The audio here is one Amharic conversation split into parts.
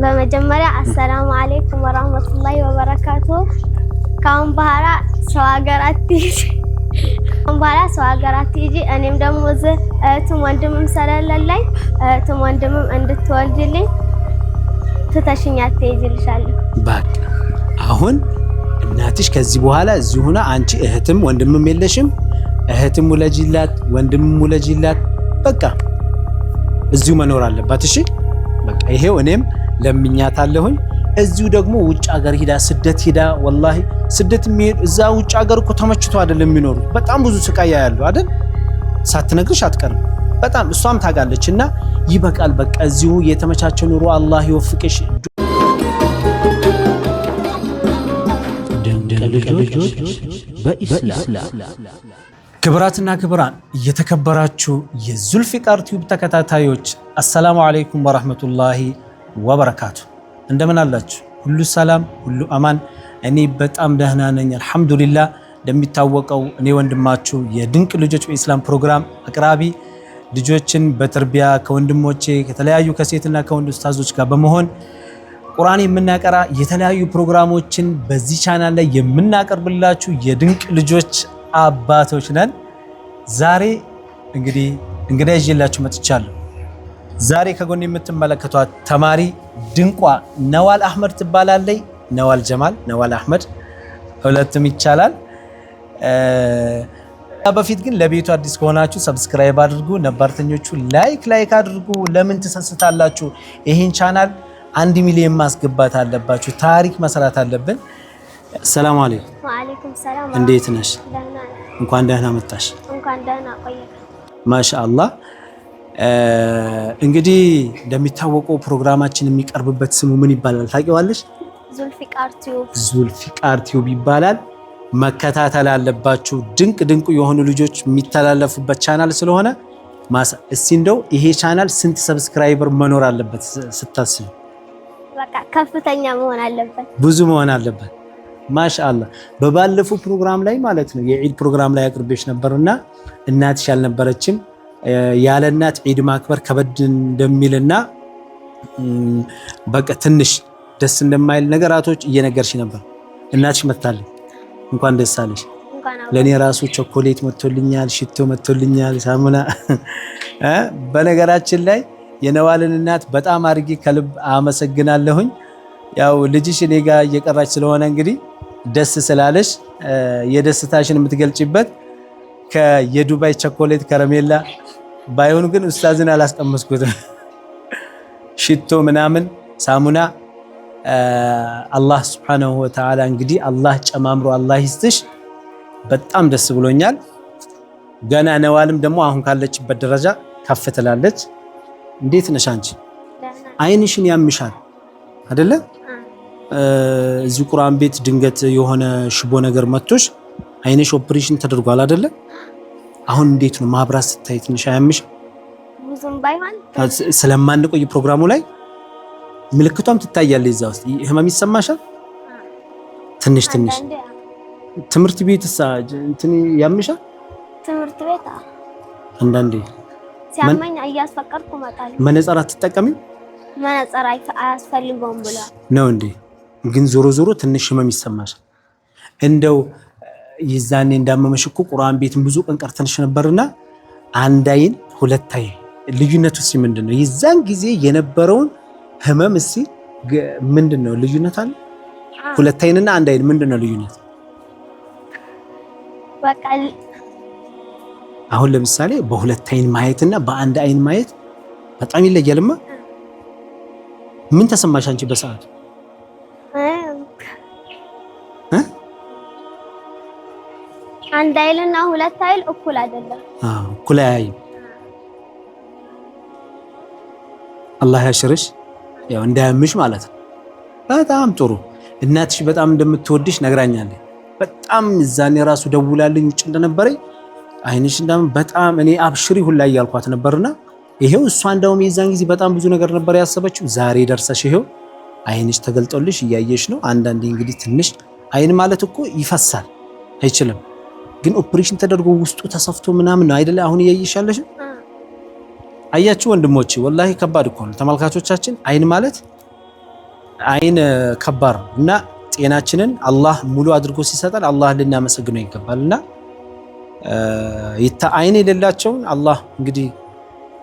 በመጀመሪያ አሰላሙ አለይኩም ወራህመቱላሂ ወበረካቱ። ካሁን በኋላ ሰው ሀገራት ሂጂ እኔም ደግሞ እዚህ እህትም ወንድምም ስለሌለኝ እህትም ወንድምም እንድትወልጂልኝ ትተሽኝ አትሄጂልሻለሁ። በቃ አሁን እናትሽ ከዚህ በኋላ እዚህ ሆና አንቺ እህትም ወንድምም የለሽም። እህትም ውለጂላት ወንድምም ውለጂላት። በቃ እዚሁ መኖር አለባት። እሺ በቃ ይሄው እኔም ለምኛታለሁኝ። እዚሁ ደግሞ ውጭ ሀገር ሂዳ ስደት ሂዳ ወላሂ ስደት የሚሄድ እዛ ውጭ ሀገር እኮ ተመችቶ አይደለም የሚኖሩት። በጣም ብዙ ስቃይ ያያሉ አይደል? ሳትነግርሽ አትቀርም። በጣም እሷም ታጋለች እና ይበቃል። በቃ እዚሁ የተመቻቸ ኑሮ አላህ ይወፍቅሽ። ልጆች በኢስላም ክብራትና ክብራን እየተከበራችሁ የዙልፊቃር ቲዩብ ተከታታዮች አሰላሙ አለይኩም ወራህመቱላሂ ወበረካቱ። እንደምን አላችሁ? ሁሉ ሰላም፣ ሁሉ አማን። እኔ በጣም ደህና ነኝ አልሐምዱሊላህ። እንደሚታወቀው እኔ ወንድማችሁ የድንቅ ልጆች በኢስላም ፕሮግራም አቅራቢ ልጆችን በተርቢያ ከወንድሞቼ ከተለያዩ ከሴትና ከወንድ ኡስታዞች ጋር በመሆን ቁርአን የምናቀራ የተለያዩ ፕሮግራሞችን በዚህ ቻናል ላይ የምናቀርብላችሁ የድንቅ ልጆች አባቶች ነን። ዛሬ እንግዲህ እንግዳ ይዤላችሁ መጥቻለሁ። ዛሬ ከጎን የምትመለከቷት ተማሪ ድንቋ ነዋል አህመድ ትባላለች። ነዋል ጀማል፣ ነዋል አህመድ ሁለቱም ይቻላል። በፊት ግን ለቤቱ አዲስ ከሆናችሁ ሰብስክራይብ አድርጉ፣ ነባርተኞቹ ላይክ አድርጉ። ለምን ትሰስታላችሁ? ይሄን ቻናል 1 ሚሊዮን ማስገባት አለባችሁ። ታሪክ መስራት አለብን። ሰላም አለይኩም። ወአለይኩም ሰላም። እንዴት ነሽ? እንኳን ደህና መጣሽ። እንኳን ደህና ቆየሽ። ማሻአላህ። እንግዲህ እንደሚታወቀው ፕሮግራማችን የሚቀርብበት ስሙ ምን ይባላል ታውቂዋለሽ? ዙልፊቃር ቲዩብ። ዙልፊቃር ቲዩብ ይባላል። መከታተል አለባችሁ። ድንቅ የሆኑ ልጆች የሚተላለፉበት ቻናል ስለሆነ እስቲ እንደው ይሄ ቻናል ስንት ሰብስክራይበር መኖር አለበት ስታስቡ? በቃ ከፍተኛ መሆን አለበት፣ ብዙ መሆን አለበት። ማሻአላህ። በባለፈው ፕሮግራም ላይ ማለት ነው የዒድ ፕሮግራም ላይ አቅርቤሽ ነበርና እናትሽ ያልነበረችም ያለ እናት ዒድ ማክበር ከበድ እንደሚልና በቃ ትንሽ ደስ እንደማይል ነገራቶች እየነገርሽ ነበር። እናትሽ መታለች። እንኳን ደስ አለሽ። ለኔ ራሱ ቾኮሌት መጥቶልኛል፣ ሽቶ መጥቶልኛል፣ ሳሙና። በነገራችን ላይ የነዋልን እናት በጣም አድርጌ ከልብ አመሰግናለሁኝ። ያው ልጅሽ እኔ ጋር እየቀራች ስለሆነ እንግዲህ ደስ ስላለሽ የደስታሽን የምትገልጪበት ከየዱባይ ቾኮሌት ከረሜላ ባይሆን ግን ኡስታዝን አላስቀመስኩትም። ሽቶ ምናምን ሳሙና አላህ ሱብሓነሁ ወተዓላ እንግዲህ አላህ ጨማምሮ አላህ ይስጥሽ። በጣም ደስ ብሎኛል። ገና ነዋልም ደግሞ አሁን ካለችበት ደረጃ ከፍ ትላለች። እንዴት ነሽ አንቺ? አይንሽን ያምሻል አይደለ? እዚህ ቁርአን ቤት ድንገት የሆነ ሽቦ ነገር መጥቶሽ አይንሽ ኦፕሬሽን ተደርጓል አይደለ? አሁን እንዴት ነው ማብራት ስታይ ትንሽ አያምሽ? ብዙም ባይሆን ስለማንቆይ ፕሮግራሙ ላይ ምልክቷም ትታያለች። እዛ ውስጥ ህመም ይሰማሻል? ትንሽ ትምህርት ቤት እንትን ያምሻል? ትምህርት ቤት አንዳንዴ ሲያመኝ እያስፈቀድኩ እመጣለሁ። መነጽር አትጠቀሚም? መነጽር አያስፈልገውም ብላ ነው እንዴ? ግን ዞሮ ትንሽ ህመም ይሰማሻል። እንደው ይዛኔ እንዳመመሽ እኮ ቁርአን ቤትም ብዙ ቀን ቀርተንሽ ነበርና አንድ አይን ሁለት አይን ልዩነቱ እስኪ ምንድነው? ይዛን ጊዜ የነበረውን ህመም እስኪ ምንድነው ልዩነት አለ? ሁለት አይንና አንድ አይን ምንድነው ልዩነት? በቃ አሁን ለምሳሌ በሁለት አይን ማየትና በአንድ አይን ማየት በጣም ይለያልማ። ምን ተሰማሽ አንቺ በሰዓቱ? አንድ አይንና ሁለት አይን እኩል አይደለም። እኩል አይን። አላህ ያሽርሽ፣ ያው እንዳያምሽ ማለት ነው። በጣም ጥሩ። እናትሽ በጣም እንደምትወድሽ ነግራኛለች። በጣም እዛኔ ራሱ ደውላልኝ ውጭ እንደነበረኝ አይንሽ እንደም በጣም እኔ አብሽሪ ሁላ እያልኳት ነበርና ይሄው እሷ እንደውም የዛን ጊዜ በጣም ብዙ ነገር ነበር ያሰበችው። ዛሬ ደርሰሽ ይሄው አይንሽ ተገልጦልሽ እያየሽ ነው። አንዳንዴ እንግዲህ ትንሽ አይን ማለት እኮ ይፈሳል አይችልም፣ ግን ኦፕሬሽን ተደርጎ ውስጡ ተሰፍቶ ምናምን ነው አይደለ? አሁን እያየሽ ያለሽ አያችሁ ወንድሞቼ፣ ወላሂ ከባድ እኮ ነው። ተመልካቾቻችን አይን ማለት አይን ከባድ እና ጤናችንን አላህ ሙሉ አድርጎ ሲሰጠን አላህ ልናመሰግነው ይገባልና አይን የሌላቸውን አላህ እንግዲህ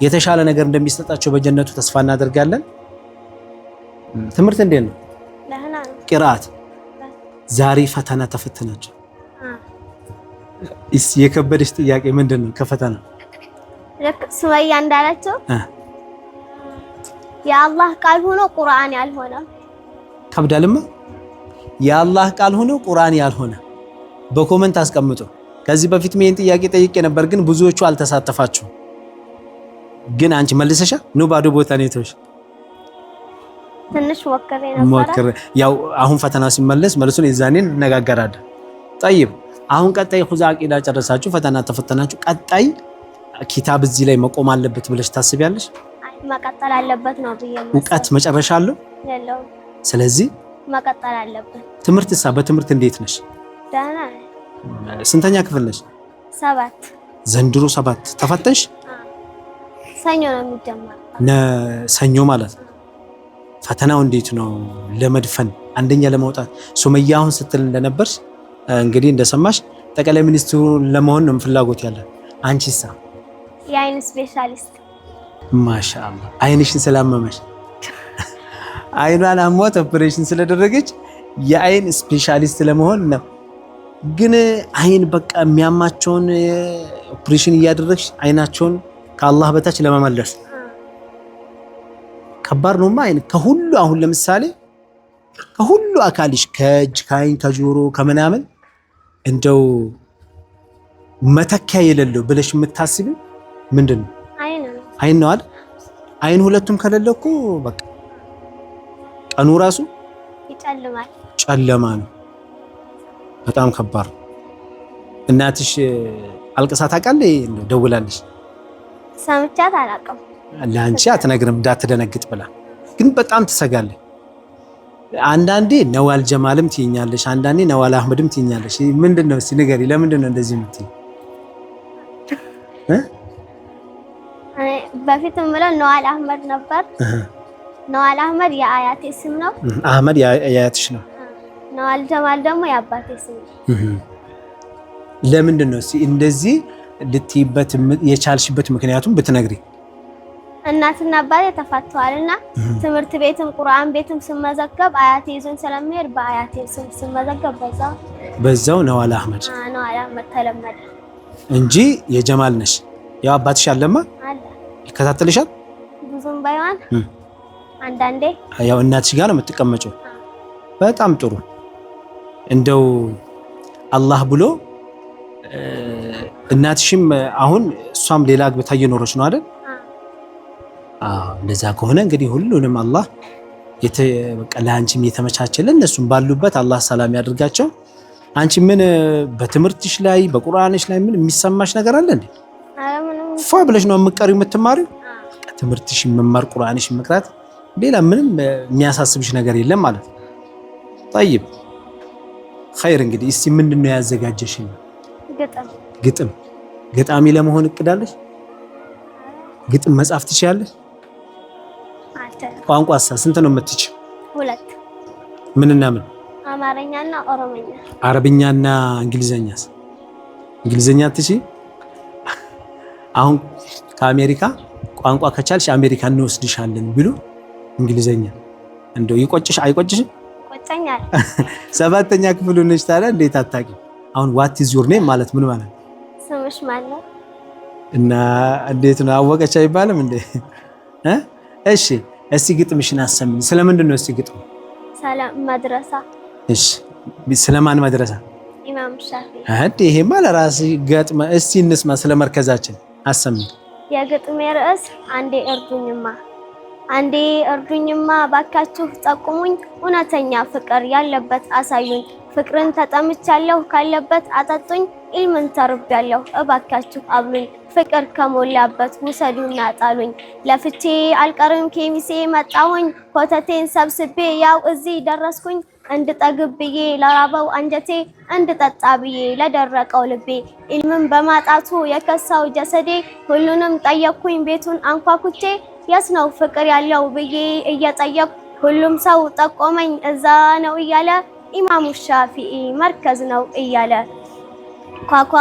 የተሻለ ነገር እንደሚሰጣቸው በጀነቱ ተስፋ እናደርጋለን። ትምህርት እንዴት ነው? ቂራአት ዛሬ ፈተና ተፈተናቸው። የከበደሽ ጥያቄ ምንድን ነው? ከፈተና ልክ ሱመያ እንዳላቸው የአላህ ቃል ሆኖ ቁርአን ያልሆነ ከብዳልማ። የአላህ ቃል ሆኖ ቁርአን ያልሆነ በኮመንት አስቀምጡ። ከዚህ በፊት ምን ጥያቄ ጠይቄ ነበር፣ ግን ብዙዎቹ አልተሳተፋችሁ። ግን አንቺ መልሰሻ ነው ባዶ ቦታ ነው የተውሽ? ትንሽ ሞክሬ ነበር። ያው አሁን ፈተና ሲመለስ መልሱን ይዛኔን እንነጋገራለን። ጠይብ አሁን ቀጣይ ኹዛ አቂዳ ጨረሳችሁ፣ ፈተና ተፈተናችሁ። ቀጣይ ኪታብ እዚህ ላይ መቆም አለበት ብለሽ ታስቢያለሽ? መቀጠል አለበት ነው ብዬ ነው። እውቀት መጨረሻ አለው የለውም። ስለዚህ መቀጠል አለበት። ትምህርትሳ በትምህርት እንዴት ነሽ? ደህና ነኝ። ስንተኛ ክፍል ነሽ? 7 ዘንድሮ 7 ተፈተንሽ? ሰኞ ነው የሚጀመረው። ሰኞ ማለት ነው። ፈተናው እንዴት ነው ለመድፈን አንደኛ ለማውጣት? ሱመያ አሁን ስትል እንደነበርሽ እንግዲህ እንደሰማሽ ጠቅላይ ሚኒስትሩ ለመሆን ነው ፍላጎት ያለ። አንቺሳ? የአይን ስፔሻሊስት። ማሻአላህ አይንሽን ስላመመሽ አይኗን አሟት ኦፕሬሽን ስለደረገች የአይን ስፔሻሊስት ለመሆን ነው። ግን አይን በቃ የሚያማቸውን ኦፕሬሽን እያደረግሽ አይናቸውን ከአላህ በታች ለመመለስ ከባድ ነውማ። አይን ከሁሉ አሁን ለምሳሌ ከሁሉ አካልሽ ከእጅ ከአይን ከጆሮ ከምናምን እንደው መተኪያ የሌለው ብለሽ የምታስቢው ምንድን ነው? አይን ነው አይደል? አይን ሁለቱም ከሌለ እኮ በቃ ቀኑ ራሱ ይጨልማል፣ ጨለማ ነው። በጣም ከባድ ነው። እናትሽ አልቅሳ ታውቃለች? ደውላለች? ሰምቻት አላውቅም። ለአንቺ አትነግርም እንዳትደነግጥ ብላ፣ ግን በጣም ትሰጋለች። አንዳንዴ ነዋል ጀማልም ትይኛለሽ፣ አንዳንዴ ነዋል አህመድም ትይኛለሽ። ምንድነው እስቲ ንገሪ፣ ለምንድን ነው እንደዚህ የምትይ? በፊት የምለው ነዋል አህመድ ነበር። ነዋል አህመድ የአያቴ ስም ነው። አህመድ የአያትሽ ነው። ነዋል ጀማል ደግሞ የአባቴ ስም ነው። ለምንድን ነው እስቲ እንደዚህ ልትይበት የቻልሽበት ምክንያቱም ብትነግሪ? እናትና አባቴ ተፋተዋልና ትምህርት ቤትም ቁርአን ቤትም ስመዘገብ አያቴ ይዞኝ ስለሚሄድ በአያቴ ስም ስመዘገብ በዛው ነዋል አህመድ ተለመደ እንጂ የጀማል ነሽ። ያው አባትሽ አለማ አለ ይከታተልሻል? ብዙም ባይሆን አንዳንዴ ያው እናትሽ ጋር ነው የምትቀመጪው። በጣም ጥሩ። እንደው አላህ ብሎ እናትሽም አሁን እሷም ሌላ አግብታ እየኖረች ነው አይደል? እንደዛ ከሆነ እንግዲህ ሁሉንም አላህ በቃ ለአንቺም የተመቻቸልን እነሱም ባሉበት አላህ ሰላም ያድርጋቸው። አንቺ ምን በትምህርትሽ ላይ በቁርአንሽ ላይ ምን የሚሰማሽ ነገር አለ እንዴ? ፏ ብለሽ ነው የምትቀሪው የምትማሪው? ትምህርትሽ መማር ቁርአንሽ መቅራት ሌላ ምንም የሚያሳስብሽ ነገር የለም ማለት ነው። طيب خير እንግዲህ እስቲ ምንድነው ያዘጋጀሽኝ? ግጥም ገጣሚ ለመሆን እቅዳለሽ? ግጥም መጻፍ ትችያለሽ? ቋንቋሳ ስንት ነው የምትችይው? 2 ምንና ምን? አማርኛና ኦሮሞኛ። አረብኛና እንግሊዘኛስ? እንግሊዘኛ ትችይ? አሁን ከአሜሪካ ቋንቋ ከቻልሽ አሜሪካ እንወስድሻለን ቢሉ እንግሊዘኛ እንደው ይቆጭሽ አይቆጭሽም? ቆጨኛል። 7ኛ ክፍል ነሽ ታዲያ እንዴት አታውቂም? አሁን what is your name ማለት ምን ማለት? ስምሽ ማለት እና እንዴት ነው አወቀች አይባልም እንዴ? እሺ እስቲ ግጥምሽን አሰሚኝ። ስለምንድን ነው እስቲ ግጥም? ሰላም መድረሳ። እሺ ስለማን መድረሳ? ኢማም ሻፊ። ይሄማ ለራስሽ ገጥመ እስቲ እንስማ። ስለ መርከዛችን አሰሚኝ። የግጥሜ ርዕስ አንዴ እርዱኝማ ባካችሁ ጠቁሙኝ፣ እውነተኛ ፍቅር ያለበት አሳዩኝ፣ ፍቅርን ተጠምቻለሁ ካለበት አጠጡኝ፣ ኢልምን ተርቤያለሁ እባካችሁ አብሉኝ፣ ፍቅር ከሞላበት ውሰዱና ጣሉኝ፣ ለፍቼ አልቀርም ኬሚሴ መጣሁኝ፣ ኮተቴን ሰብስቤ ያው እዚህ ደረስኩኝ፣ እንድጠግብ ብዬ ለራበው አንጀቴ፣ እንድጠጣ ብዬ ለደረቀው ልቤ፣ ኢልምን በማጣቱ የከሳው ጀሰዴ፣ ሁሉንም ጠየቅኩኝ ቤቱን አንኳኩቼ፣ የት ነው ፍቅር ያለው ብዬ እየጠየቅኩ ሁሉም ሰው ጠቆመኝ እዛ ነው እያለ ኢማሙ ሻፊዒ መርከዝ ነው እያለ ኳኳ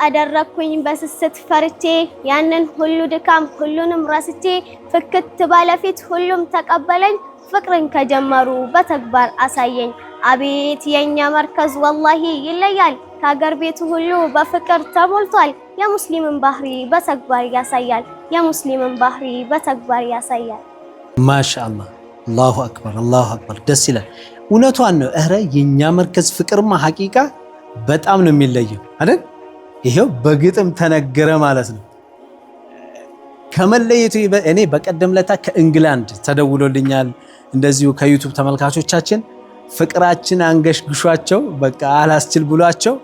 አደረኩኝ በስስት ፈርቼ ያንን ሁሉ ድካም ሁሉንም ረስቼ ፍክት ባለፊት ሁሉም ተቀበለኝ ፍቅርን ከጀመሩ በተግባር አሳየኝ አቤት የኛ መርከዝ ወላሂ ይለያል ከሀገር ቤቱ ሁሉ በፍቅር ተሞልቷል የሙስሊምን ባህሪ በተግባር ያሳያል የሙስሊምን ባህሪ በተግባር ያሳያል። ማሻአላህ አላሁ አክበር ደስ ይላል። እውነቷን ነው። ኧረ የኛ መርከዝ ፍቅርማ ሐቂቃ በጣም ነው የሚለየው አይደል? ይሄው በግጥም ተነገረ ማለት ነው። ከመለየቱ እኔ በቀደም ለታ ከእንግላንድ ተደውሎልኛል እንደዚሁ ከዩቲዩብ ተመልካቾቻችን ፍቅራችን አንገሽግሿቸው በቃ አላስችል ብሏቸው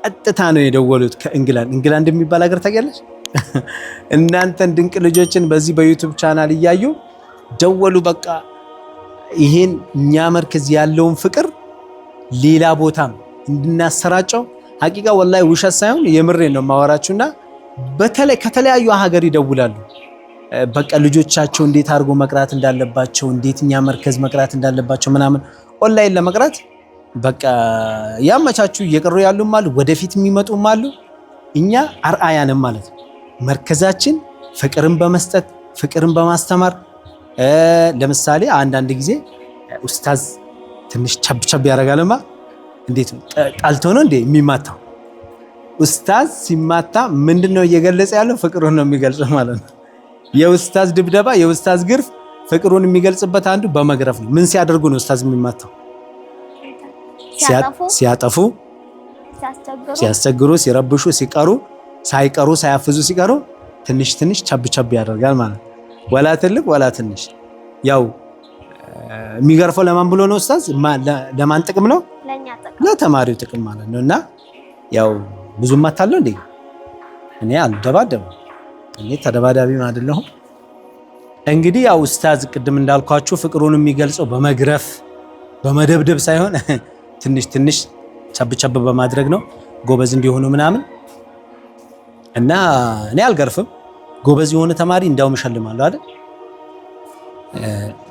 ቀጥታ ነው የደወሉት ከእንግላንድ። እንግላንድ የሚባል ሀገር ታውቂያለሽ? እናንተን ድንቅ ልጆችን በዚህ በዩቲዩብ ቻናል እያዩ ደወሉ። በቃ ይሄን እኛ መርከዝ ያለውን ፍቅር ሌላ ቦታም እንድናሰራጨው ሐቂቃ ወላሂ ውሸት ሳይሆን የምሬን ነው ማወራችሁና በተለይ ከተለያዩ ሀገር ይደውላሉ። በቃ ልጆቻቸው እንዴት አድርጎ መቅራት እንዳለባቸው እንዴት እኛ መርከዝ መቅራት እንዳለባቸው ምናምን ኦንላይን ለመቅራት በቃ ያመቻቹ እየቀሩ ያሉም አሉ፣ ወደፊት የሚመጡም አሉ። እኛ አርአያንም ማለት ነው። መርከዛችን ፍቅርን በመስጠት ፍቅርን በማስተማር ለምሳሌ አንዳንድ ጊዜ ኡስታዝ ትንሽ ቸብቸብ ያደርጋልማ። እንዴት ነው ጣልቶ ነው እንዴ የሚማታው? ኡስታዝ ሲማታ ምንድነው እየገለጸ ያለው? ፍቅሩን ነው የሚገልጸው ማለት ነው። የኡስታዝ ድብደባ የኡስታዝ ግርፍ ፍቅሩን የሚገልጽበት አንዱ በመግረፍ ነው። ምን ሲያደርጉ ነው ኡስታዝ የሚማታው? ሲያጠፉ፣ ሲያስቸግሩ፣ ሲረብሹ፣ ሳይቀሩ ሳያፍዙ ሲቀሩ ትንሽ ትንሽ ቸብቸብ ያደርጋል ማለት ነው። ወላ ትልቅ ወላ ትንሽ። ያው የሚገርፈው ለማን ብሎ ነው ኡስታዝ? ለማን ጥቅም ነው? ለተማሪው ጥቅም ማለት ነው። እና ያው ብዙም አታለው እንዴ እኔ አልደባደብም። እኔ ተደባዳቢም አይደለሁም። እንግዲህ ያው ኡስታዝ ቅድም እንዳልኳችሁ ፍቅሩን የሚገልጸው በመግረፍ በመደብደብ ሳይሆን ትንሽ ትንሽ ቸብቸብ በማድረግ ነው ጎበዝ እንዲሆኑ ምናምን። እና እኔ አልገርፍም። ጎበዝ የሆነ ተማሪ እንዳውም እሸልማለሁ አይደል?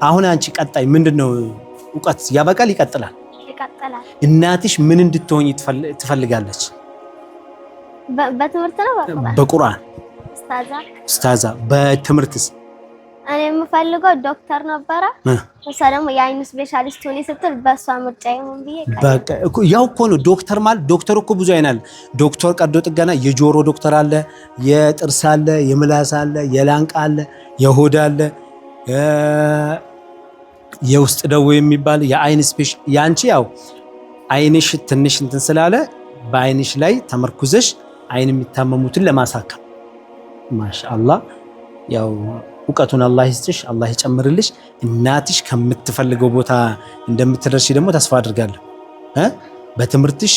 አሁን አንቺ ቀጣይ ምንድነው እውቀት ያበቃል ይቀጥላል? እናትሽ ምን እንድትሆኚ ትፈልጋለች? በትምህርት ነው በቁርአን ኡስታዛ። በትምህርትስ? እኔ የምፈልገው ዶክተር ነበረ። እሷ ደግሞ የአይን ስፔሻሊስት ሆኔ ስትል በሷ ምርጫ ይሁን ብዬ በቃ ያው እኮ ነው ዶክተር ማለት። ዶክተር እኮ ብዙ አይነት አለ። ዶክተር ቀዶ ጥገና፣ የጆሮ ዶክተር አለ፣ የጥርስ አለ፣ የምላስ አለ፣ የላንቃ አለ፣ የሆድ አለ፣ የውስጥ ደዌ የሚባል የአይን ስፔሻ። ያንቺ ያው አይንሽ ትንሽ እንትን ስላለ በአይንሽ ላይ ተመርኩዘሽ አይን የሚታመሙትን ለማሳከም ማሻአላህ። ያው እውቀቱን አላህ ይስጥሽ፣ አላህ ይጨምርልሽ። እናትሽ ከምትፈልገው ቦታ እንደምትደርሺ ደግሞ ተስፋ አድርጋለሁ። በትምህርትሽ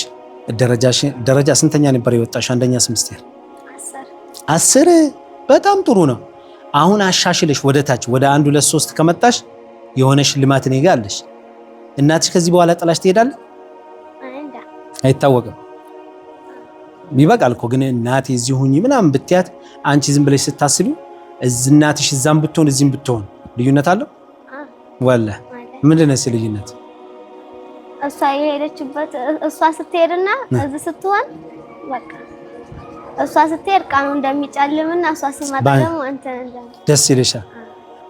ደረጃ ስንተኛ ነበር የወጣሽ? አንደኛ ሴሚስተር 10። በጣም ጥሩ ነው። አሁን አሻሽለሽ ወደ ታች ወደ 1 2 3 ከመጣሽ የሆነ ሽልማት እኔ ጋር አለሽ። እናትሽ ከዚህ በኋላ ጥላሽ ትሄዳለች? አይታወቅም። ይበቃል እኮ ግን እናቴ እዚህ ሁኚ ምናምን ብትያት አንቺ ዝም ብለሽ ስታስቢ እናትሽ እዛም ብትሆን እዚህም ብትሆን ልዩነት አለው? ወላሂ ምንድን ነው ልዩነት? እሷ የሄደችበት እሷ ስትሄድና እዚህ ስትሆን በቃ እሷ ስትሄድ ቀኑ እንደሚጨልምና እሷ ሲመጣ ደግሞ እንትን ደስ ይልሻል።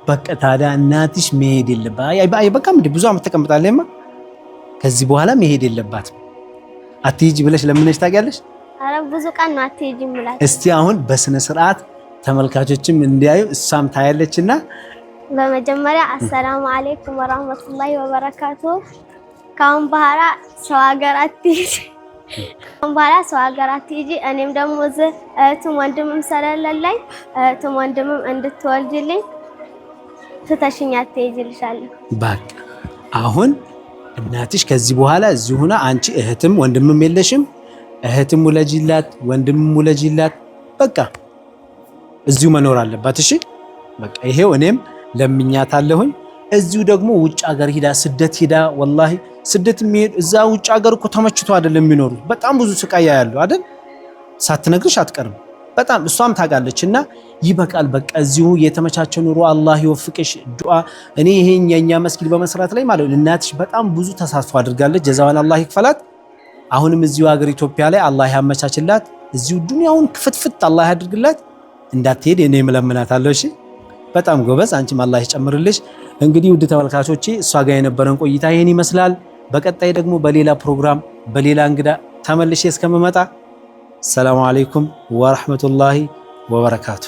በቃ ታዲያ እናትሽ መሄድ የለባትም። በቃ ብዙ ዓመት ተቀምጣለችማ። ከዚህ በኋላ መሄድ የለባትም። አትሄጂ ብለሽ ለምነሽ ታውቂያለሽ? አረ ብዙ ቀን ነው አትሄጂ ማለት። እስቲ አሁን በስነ ስርዓት ተመልካቾችም እንዲያዩ እሷም ታያለችና በመጀመሪያ አሰላሙ አለይኩም ወራህመቱላሂ ወበረካቱ። ካሁን በኋላ ሰው ሀገር አትሄጂ፣ ካሁን በኋላ ሰው ሀገር አትሄጂ። እኔም ደግሞ እዚህ እህትም ወንድምም ስለሌለኝ እህትም ወንድምም እንድትወልጅልኝ ትተሽኝ አትሄጂ እልሻለሁ። በቃ አሁን እናትሽ ከዚህ በኋላ እዚሁ ሆና አንቺ እህትም ወንድምም የለሽም። እህትም ውለጂላት ወንድምም ውለጂላት። በቃ እዚሁ መኖር አለባት። እሺ በቃ ይሄው እኔም ለምኛታለሁኝ። እዚሁ ደግሞ ውጭ ሀገር ሂዳ ስደት ሂዳ ወላሂ ስደት የሚሄድ እዛ ውጭ ሀገር እኮ ተመችቶ አይደለም የሚኖሩት። በጣም ብዙ ስቃይ ያለው አይደል? ሳትነግርሽ አትቀርም። በጣም እሷም ታውቃለችና ይበቃል በቃ እዚሁ የተመቻቸ ኑሮ አላህ ይወፍቅሽ ዱዓ እኔ ይሄን የኛ መስጊድ በመስራት ላይ ማለት እናትሽ በጣም ብዙ ተሳትፎ አድርጋለች ጀዛዋን አላህ ይክፈላት አሁንም እዚሁ ሀገር ኢትዮጵያ ላይ አላህ ያመቻችላት እዚሁ ዱንያውን ክፍትፍት አላህ ያድርግላት እንዳትሄድ እኔ መለምናታለሁ እሺ በጣም ጎበዝ አንቺም አላህ ይጨምርልሽ እንግዲህ ውድ ተመልካቾቼ እሷ ጋር የነበረን ቆይታ ይሄን ይመስላል በቀጣይ ደግሞ በሌላ ፕሮግራም በሌላ እንግዳ ተመልሼ እስከምመጣ ሰላም አለይኩም ወራህመቱላሂ ወበረካቱ